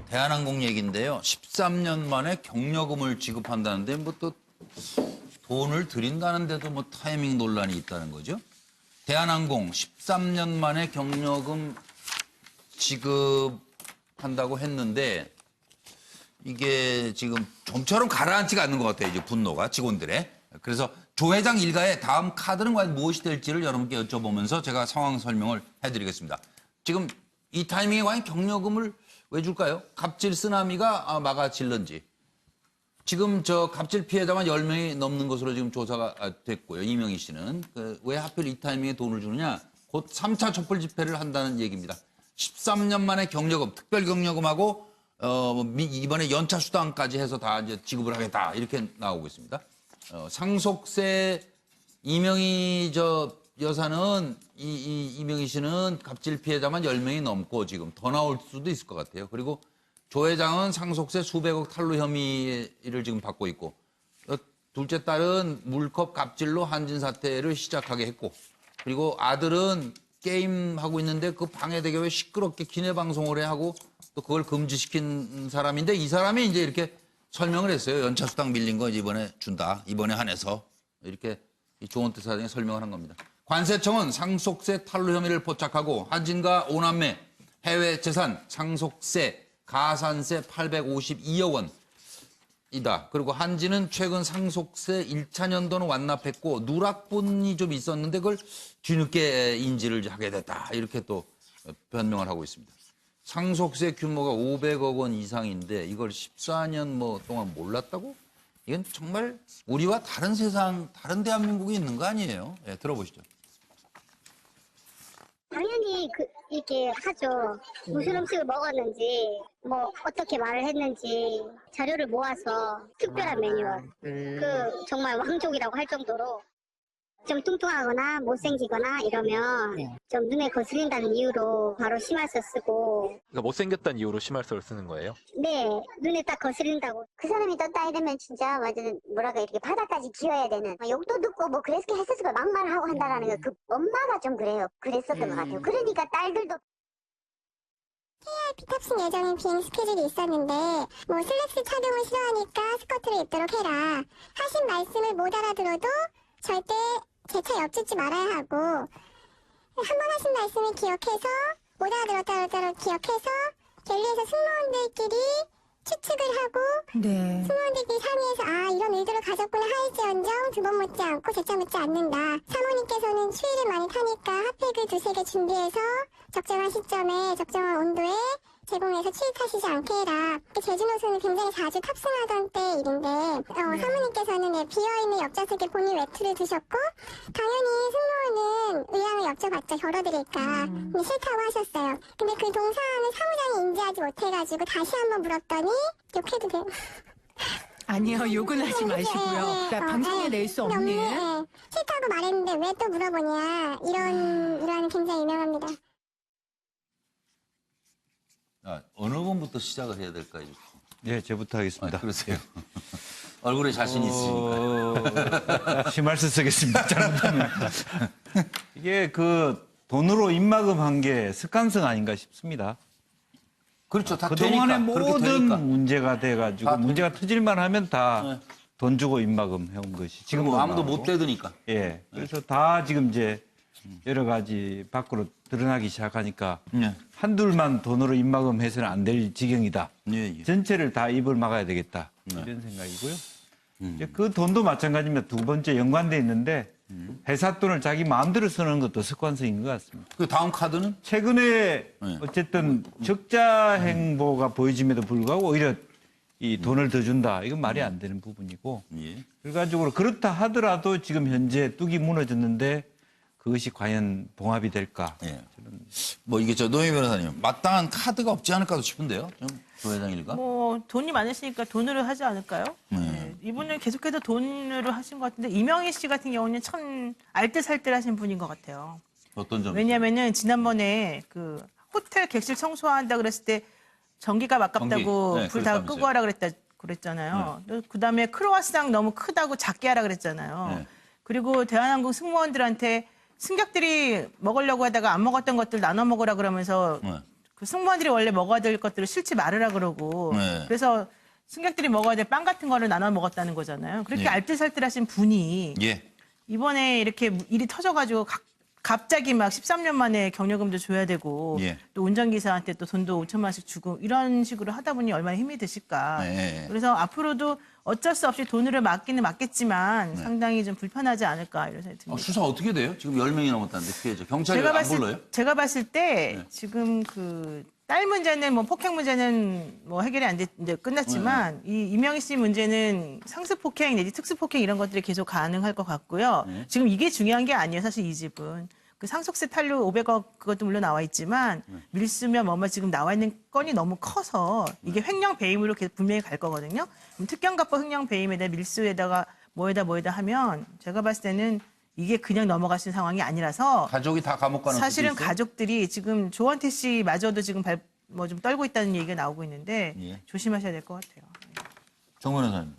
대한항공 얘기인데요. 13년 만에 경력금을 지급한다는데 뭐 또 돈을 드린다는데도 뭐 타이밍 논란이 있다는 거죠. 대한항공 13년 만에 경력금 지급한다고 했는데 이게 지금 좀처럼 가라앉지가 않는 것 같아요. 이제 분노가 직원들의. 그래서 조 회장 일가의 다음 카드는 과연 무엇이 될지를 여러분께 여쭤보면서 제가 상황 설명을 해드리겠습니다. 지금 이 타이밍에 과연 경력금을 왜 줄까요? 갑질 쓰나미가 막아질런지. 지금 저 갑질 피해자만 10명이 넘는 것으로 지금 조사가 됐고요. 이명희 씨는. 왜 하필 이 타이밍에 돈을 주느냐? 곧 3차 촛불 집회를 한다는 얘기입니다. 13년 만에 경력금, 특별 경력금하고 이번에 연차 수당까지 해서 다 이제 지급을 하겠다. 이렇게 나오고 있습니다. 상속세 이명희 여사는 이명희 씨는 갑질 피해자만 10명이 넘고 지금 더 나올 수도 있을 것 같아요. 그리고 조 회장은 상속세 수백억 탈루 혐의를 지금 받고 있고 둘째 딸은 물컵 갑질로 한진 사태를 시작하게 했고 그리고 아들은 게임하고 있는데 그 방해되게 왜 시끄럽게 기내 방송을 해 하고 또 그걸 금지시킨 사람인데 이 사람이 이제 이렇게 설명을 했어요. 연차 수당 밀린 거 이번에 준다. 이번에 한해서 이렇게 좋은 뜻 사정에 설명을 한 겁니다. 관세청은 상속세 탈루 혐의를 포착하고 한진과 오남매 해외 재산 상속세 가산세 852억 원이다. 그리고 한진은 최근 상속세 1차 년도는 완납했고 누락분이 좀 있었는데 그걸 뒤늦게 인지를 하게 됐다. 이렇게 또 변명을 하고 있습니다. 상속세 규모가 500억 원 이상인데 이걸 14년 동안 몰랐다고? 이건 정말 우리와 다른 세상, 다른 대한민국이 있는 거 아니에요? 네, 들어보시죠. 당연히 이렇게 하죠. 무슨 음식을 먹었는지, 뭐 어떻게 말을 했는지 자료를 모아서 특별한 매뉴얼, 정말 왕족이라고 할 정도로 좀 뚱뚱하거나 못생기거나 이러면 좀 눈에 거슬린다는 이유로 바로 심할서 쓰고. 그러니까 못생겼다는 이유로 심할서를 쓰는 거예요? 네, 눈에 딱 거슬린다고. 그 사람이 떴다 이러면 진짜 완전 뭐랄까 이렇게 바닥까지 기어야 되는 욕도 듣고 뭐 그래서 했었을 걸 막말을 하고 한다라는 거 그 엄마가 좀 그랬었던 것 같아요. 그러니까 딸들도 KIP 탑승 예정인 비행 스케줄이 있었는데 뭐 슬랙스 착용을 싫어하니까 스커트를 입도록 해라. 하신 말씀을 못 알아들어도 절대 제 차 옆주지 말아야 하고 한 번 하신 말씀을 기억해서 못 알아들었다고 기억해서 갤리에서 승무원들끼리 추측을 하고 승무원들끼리 상의해서 이런 의도를 가졌구나 할지언정 두 번 묻지 않고 재차 묻지 않는다. 사모님께서는 추위를 많이 타니까 핫팩을 2-3개 준비해서 적정한 시점에 적정한 온도에 제공해서 추위 타시지 않게 해라. 제주노선을 굉장히 자주 탑승하던 때 일인데 사모님께서는 비어있는 옆좌석에 본인 외투를 두셨고 당연히 승무원은 의향을 여쭤봤죠. 열어드릴까. 근데 싫다고 하셨어요. 근데 그 동사는 사무장이 인지하지 못해가지고 다시 한번 물었더니 욕해도 돼요. 아니요, 욕은 하지 마시고요. 그러니까 방송에 낼 수 없는. 싫다고 말했는데 왜 또 물어보냐. 이런 일화는 굉장히 유명합니다. 어느 분부터 시작을 해야 될까요? 네, 저부터 하겠습니다. 그러세요. 얼굴에 자신 있으니까. 심할서 쓰겠습니다. 잘못하면. 이게 돈으로 입막음한 게 습관성 아닌가 싶습니다. 그렇죠. 다 그동안의 되니까. 그렇게 모든 되니까. 문제가 돼가지고 문제가 터질만 하면 다 돈 주고 입막음 해온 것이 지금 지금 아무도 못 대드니까. 예. 그래서 다 지금 이제 여러 가지 밖으로 드러나기 시작하니까 한둘만 돈으로 입막음 해서는 안 될 지경이다. 전체를 다 입을 막아야 되겠다. 이런 생각이고요. 이제 그 돈도 마찬가지입니다. 두 번째 연관돼 있는데 회사 돈을 자기 마음대로 쓰는 것도 습관성인 것 같습니다. 그 다음 카드는? 최근에 어쨌든 적자 행보가 보여짐에도 불구하고 오히려 이 돈을 더 준다. 이건 말이 안 되는 부분이고. 그래가지고 그렇다 하더라도 지금 현재 뚝이 무너졌는데 그것이 과연 봉합이 될까? 이게 노영희 변호사님 마땅한 카드가 없지 않을까도 싶은데요. 조 회장 일가? 돈이 많으시니까 돈으로 하지 않을까요? 이분은 계속해서 돈으로 하신 것 같은데 이명희 씨 같은 경우는 참 알뜰살뜰하신 분인 것 같아요. 어떤 점? 왜냐하면은 지난번에 그 호텔 객실 청소한다 그랬을 때 전기가 아깝다고 불 다 끄고 하라 그랬잖아요. 그다음에 크로와상 너무 크다고 작게 하라 그랬잖아요. 그리고 대한항공 승무원들한테 승객들이 먹으려고 하다가 안 먹었던 것들 나눠 먹으라 그러면서 그 승무원들이 원래 먹어야 될 것들을 싫지 말으라 그러고 네. 그래서 승객들이 먹어야 될 빵 같은 거를 나눠 먹었다는 거잖아요. 그렇게 예. 알뜰살뜰하신 분이 예. 이번에 이렇게 일이 터져가지고 갑자기 막 13년 만에 경력금도 줘야 되고 예. 또 운전기사한테 또 돈도 5천만 원씩 주고 이런 식으로 하다 보니 얼마나 힘이 드실까. 네. 그래서 앞으로도 어쩔 수 없이 돈을 맞기는 맞겠지만 네. 상당히 좀 불편하지 않을까 이런 생각이 듭니다. 수사 어떻게 돼요? 지금 10명이 넘었다는데 피해자. 경찰이 안 불러요? 제가 봤을 때 네. 지금 그 딸 문제는 뭐 폭행 문제는 뭐 해결이 안 됐, 이제 끝났지만 네. 이 이명희 씨 문제는 상습 폭행 내지 특수 폭행 이런 것들이 계속 가능할 것 같고요. 네. 지금 이게 중요한 게 아니에요. 사실 이 집은 그 상속세 탄료 500억 그것도 물론 나와 있지만 네. 밀수면 뭐뭐 지금 나와 있는 건이 너무 커서 이게 횡령 배임으로 계속 분명히 갈 거거든요. 그럼 특경가법 횡령 배임에다 밀수에다가 뭐에다 하면 제가 봤을 때는 이게 그냥 넘어갈 수 있는 상황이 아니라서 가족이 다 감옥 가는 사실은 수도 있어요? 가족들이 지금 조원태 씨마저도 지금 뭐 좀 떨고 있다는 얘기가 나오고 있는데 예. 조심하셔야 될 것 같아요. 정 변호사님.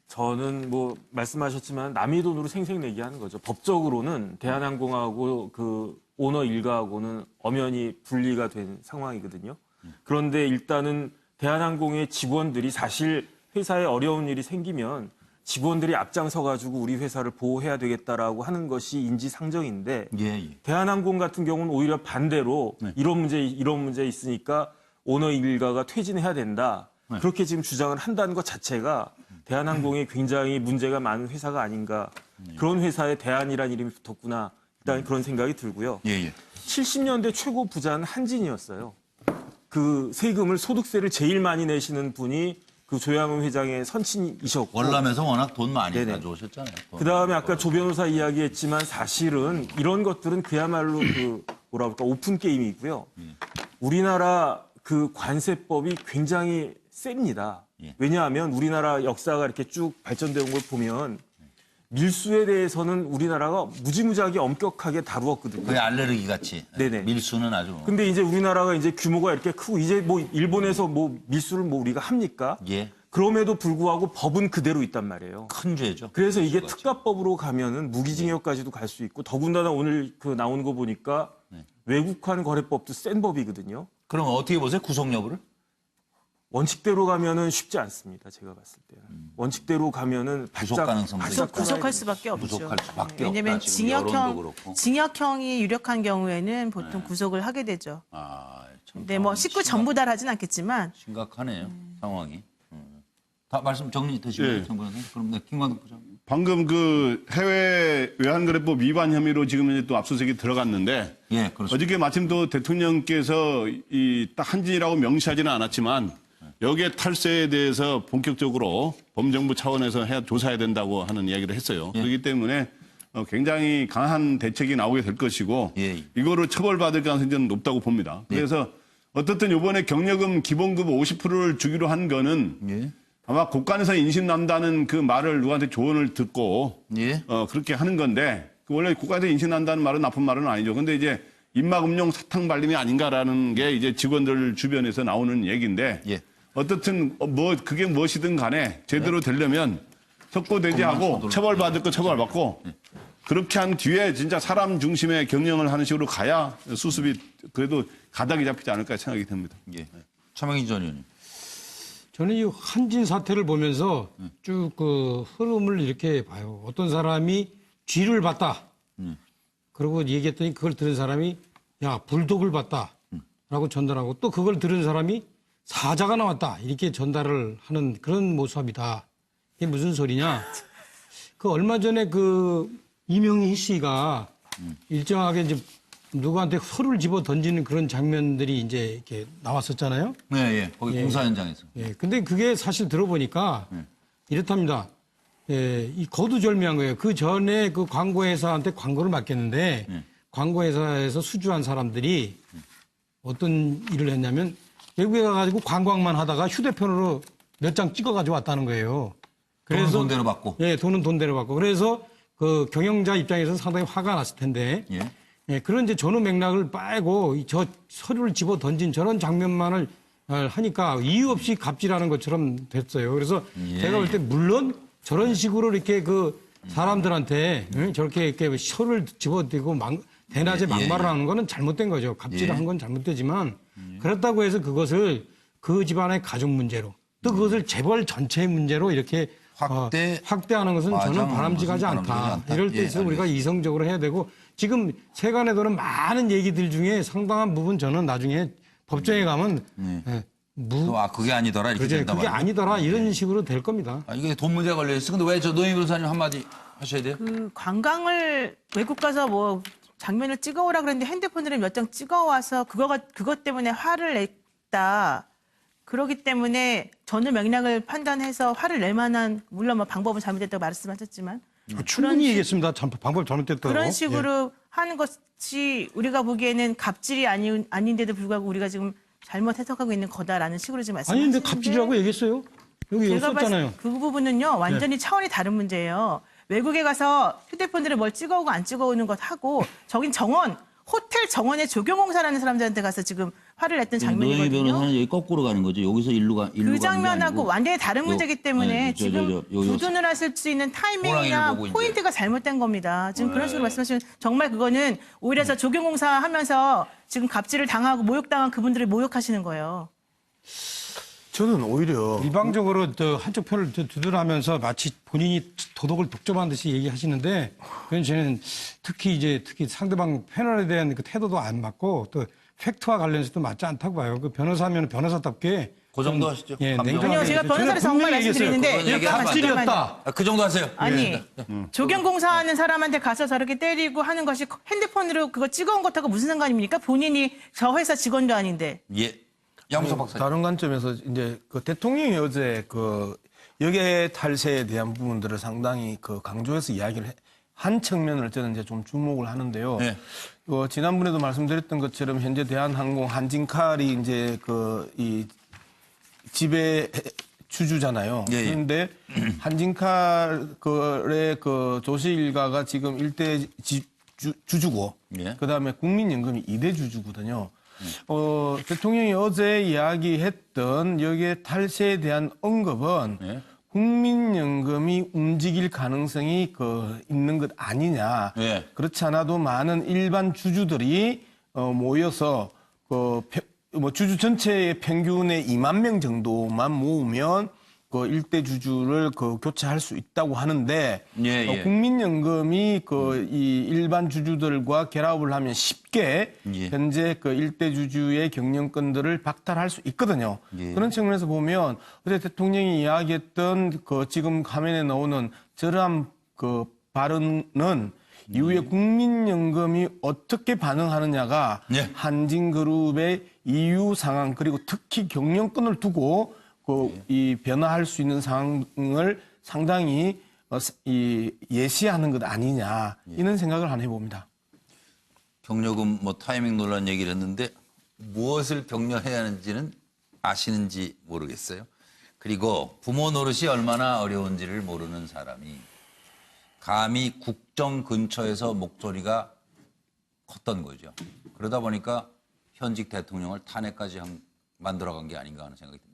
저는 뭐 말씀하셨지만 남의 돈으로 생색내기 하는 거죠. 법적으로는 대한항공하고 그 오너 일가하고는 엄연히 분리가 된 상황이거든요. 그런데 일단은 대한항공의 직원들이 사실 회사에 어려운 일이 생기면 직원들이 앞장서 가지고 우리 회사를 보호해야 되겠다라고 하는 것이 인지상정인데 예. 대한항공 같은 경우는 오히려 반대로 네. 이런 문제 있으니까 오너 일가가 퇴진해야 된다. 네. 그렇게 지금 주장을 한다는 것 자체가 대한항공이 굉장히 문제가 많은 회사가 아닌가. 그런 회사에 대한이라는 이름이 붙었구나. 일단 그런 생각이 들고요. 예. 70년대 최고 부자는 한진이었어요. 그 세금을 소득세를 제일 많이 내시는 분이 그 조양훈 회장의 선친이셨고 월남에서 워낙 돈 많이 네네. 가져오셨잖아요. 그다음에 아까 조 변호사 이야기했지만 사실은 이런 것들은 그야말로 그 뭐라 그럴까 오픈 게임이고요. 우리나라 그 관세법이 굉장히 셉니다. 예. 왜냐하면 우리나라 역사가 이렇게 쭉 발전되어 온 걸 보면 밀수에 대해서는 우리나라가 무지무지하게 엄격하게 다루었거든요. 거의 알레르기 같이. 네네. 밀수는 아주. 근데 이제 우리나라가 이제 규모가 이렇게 크고 이제 뭐 일본에서 뭐 밀수를 뭐 우리가 합니까? 예. 그럼에도 불구하고 법은 그대로 있단 말이에요. 큰 죄죠. 그래서 이게 특가법으로 가면은 무기징역까지도 갈 수 있고 더군다나 오늘 그 나오는 거 보니까 외국환 거래법도 센 법이거든요. 그럼 어떻게 보세요? 구속 여부를? 원칙대로 가면은 쉽지 않습니다. 제가 봤을 때는. 원칙대로 가면은 구속 가능성도 있고. 구속할 수밖에 없죠. 구속할 수밖에 왜냐하면 없다. 지금 여론도 그렇고. 징역형이 유력한 경우에는 보통 구속을 하게 되죠. 아, 참 근데 뭐 식구 전부 다 하진 않겠지만 심각하네요. 상황이. 다 말씀 정리되시고요. 예. 정 변호사님. 그럼 네, 김광석 부장. 방금 그 해외 외환거래법 위반 혐의로 지금 이제 또 압수수색이 들어갔는데 예, 그렇습니다. 어저께 마침 또 대통령께서 이 딱 한진이라고 명시하지는 않았지만 여기에 탈세에 대해서 본격적으로 범정부 차원에서 조사해야 된다고 하는 이야기를 했어요. 예. 그렇기 때문에 굉장히 강한 대책이 나오게 될 것이고 예. 이거를 처벌받을 가능성이 저는 높다고 봅니다. 그래서 어떻든 이번에 경력금 기본급 50%를 주기로 한 거는 예. 아마 국간에서 인신난다는 그 말을 누구한테 조언을 듣고 예. 그렇게 하는 건데 원래 국가에서 인신난다는 말은 나쁜 말은 아니죠. 근데 이제 입막음용 사탕 발림이 아닌가라는 게 이제 직원들 주변에서 나오는 얘기인데 예. 어떻든 뭐 그게 무엇이든 간에 제대로 되려면 석고대죄하고 처벌받을 거 처벌받고 그렇게 한 뒤에 진짜 사람 중심의 경영을 하는 식으로 가야 수습이 그래도 가닥이 잡히지 않을까 생각이 듭니다. 예. 차명희 전 의원님. 저는 이 한진 사태를 보면서 쭉 그 흐름을 이렇게 봐요. 어떤 사람이 쥐를 봤다. 그러고 얘기했더니 그걸 들은 사람이 야 불독을 봤다. 라고 전달하고 또 그걸 들은 사람이 사자가 나왔다. 이렇게 전달을 하는 그런 모습이다. 이게 무슨 소리냐. 그 얼마 전에 그 이명희 씨가 일정하게 이제 누구한테 소를 집어 던지는 그런 장면들이 이제 이렇게 나왔었잖아요. 네, 예. 거기 예. 공사 현장에서. 예, 근데 그게 사실 들어보니까 이렇답니다. 예, 이 거두절미한 거예요. 그 전에 그 광고회사한테 광고를 맡겼는데 광고회사에서 수주한 사람들이 어떤 일을 했냐면 외국에 가가지고 관광만 하다가 휴대폰으로 몇 장 찍어가지고 왔다는 거예요. 돈은 돈대로 받고. 예, 돈은 돈대로 받고. 그래서 그 경영자 입장에서 상당히 화가 났을 텐데. 예. 예, 그런 이제 전후 맥락을 빼고 저 서류를 집어 던진 저런 장면만을 하니까 이유 없이 갑질하는 것처럼 됐어요. 그래서 제가 볼 때 물론 저런 식으로 이렇게 그 사람들한테 저렇게 이렇게 서류를 집어대고 대낮에 예, 예, 막말을 예. 하는 거는 잘못된 거죠. 갑질을 예. 한 건 잘못되지만 그렇다고 해서 그것을 그 집안의 가족 문제로 또 그것을 재벌 전체의 문제로 이렇게 확대하는 것은 저는 과장하는 바람직하지 것은 않다. 바람직하지 않다. 이럴 때 예, 있어서 우리가 알겠습니다. 이성적으로 해야 되고 지금 세간에 도는 많은 얘기들 중에 상당한 부분 저는 나중에 법정에 가면 그게 아니더라 이렇게 그게 된단 말이에요. 아니더라 이런 식으로 될 겁니다. 이게 돈 문제가 걸려 있어. 근데 왜 저 노인 변호사님 한마디 하셔야 돼요? 그 관광을 외국 가서 뭐 장면을 찍어오라 그랬는데 핸드폰으로 몇 장 찍어와서 그것 때문에 화를 냈다. 그러기 때문에 전후 맥락을 판단해서 화를 낼 만한 물론 뭐 방법은 잘못됐다고 말씀하셨지만 충분히 얘기했습니다. 방법 잘못됐다고. 그런 식으로 하는 것이 우리가 보기에는 갑질이 아닌데도 불구하고 우리가 지금 잘못 해석하고 있는 거다라는 식으로 지금 아니 말씀하시는데 근데 갑질이라고 얘기했어요. 여기 제가 봤을 썼잖아요. 때 그 부분은요 완전히 차원이 다른 문제예요. 외국에 가서 휴대폰으로 뭘 찍어오고 안 찍어오는 것하고 저긴 정원 호텔 정원의 조경공사라는 사람들한테 가서 지금 화를 냈던 노영희 장면이거든요. 변호사는 여기 거꾸로 가는 거죠. 여기서 일루 그 장면하고 완전히 다른 문제이기 때문에 지금 두둔을 하실 수 있는 타이밍이나 호랑이를 보고 포인트가 잘못된 겁니다. 지금 그런 식으로 말씀하시면 정말 그거는 오히려 저 조경공사 하면서 지금 갑질을 당하고 모욕당한 그분들을 모욕하시는 거예요. 저는 오히려 일방적으로 한쪽 편을 두둔하면서 마치 본인이 도덕을 독점한 듯이 얘기하시는데 그건 저는 특히 상대방 패널에 대한 그 태도도 안 맞고 또 팩트와 관련해서도 맞지 않다고 봐요. 그 변호사면 변호사답게 그 정도 하시죠. 예, 감정. 냉정하게 아니요, 제가 얘기했어요. 변호사를 저는 정말 분명히 말씀드리는데 얘기했어요. 이게 잠깐만요. 갑질이었다. 그 정도 하세요. 아니 조경공사하는 사람한테 가서 저렇게 때리고 하는 것이 핸드폰으로 그거 찍어온 것하고 무슨 상관입니까? 본인이 저 회사 직원도 아닌데. 예. 양무석 박사님. 다른 관점에서 이제 그 대통령이 어제 그 역외 탈세에 대한 부분들을 상당히 그 강조해서 이야기를 한 측면을 저는 이제 좀 주목을 하는데요. 네. 지난번에도 말씀드렸던 것처럼 현재 대한항공 한진칼이 이제 그 이 지배 주주잖아요. 예, 예. 그런데 한진칼의 그 조씨 일가가 지금 1대 주주고, 예. 그다음에 국민연금이 2대 주주거든요. 대통령이 어제 이야기했던 여기에 탈세에 대한 언급은 예. 국민연금이 움직일 가능성이 있는 것 아니냐. 예. 그렇지 않아도 많은 일반 주주들이 모여서 주주 전체의 평균의 2만 명 정도만 모으면 일대 주주를 교체할 수 있다고 하는데 예. 국민연금이 이 일반 주주들과 결합을 하면 쉽게 예. 현재 일대 주주의 경영권들을 박탈할 수 있거든요. 예. 그런 측면에서 보면 어제 대통령이 이야기했던 지금 화면에 나오는 저러한 발언은 이후에 국민연금이 어떻게 반응하느냐가 예. 한진그룹의 이유 상황 그리고 특히 경영권을 두고 이 변화할 수 있는 상황을 상당히 예시하는 것 아니냐 이런 생각을 하나 해봅니다. 경력금 타이밍 논란 얘기를 했는데 무엇을 격려해야 하는지는 아시는지 모르겠어요. 그리고 부모 노릇이 얼마나 어려운지를 모르는 사람이 감히 국정 근처에서 목소리가 컸던 거죠. 그러다 보니까 현직 대통령을 탄핵까지 만들어간 게 아닌가 하는 생각이 듭니다.